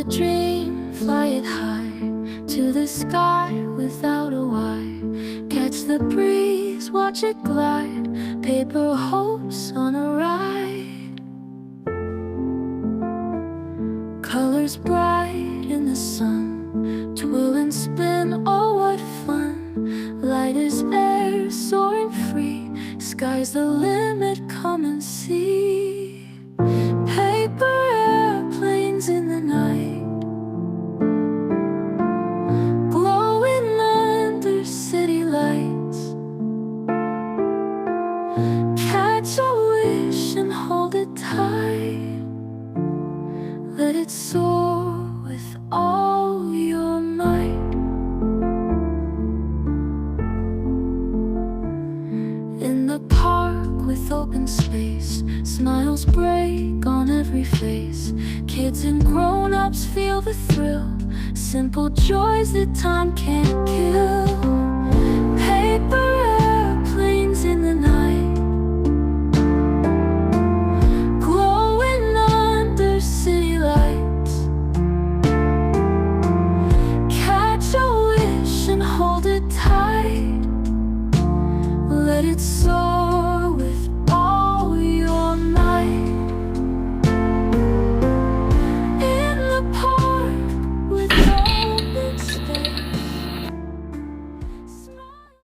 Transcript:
a dream, fly it high to the sky without a why. Catch the breeze, watch it glide, paper hopes on a ride. Colors bright in the sun, twirl and spin, oh what fun. Light as air, soaring free, sky's the limit, come and see. Paper airplanes in the night, glowing under city lights. Catch a wish and hold it tight, let it soar with all your might. In the park with open space, smiles break on every face. Kids and grown-ups feel the thrill, simple joys that time can't kill.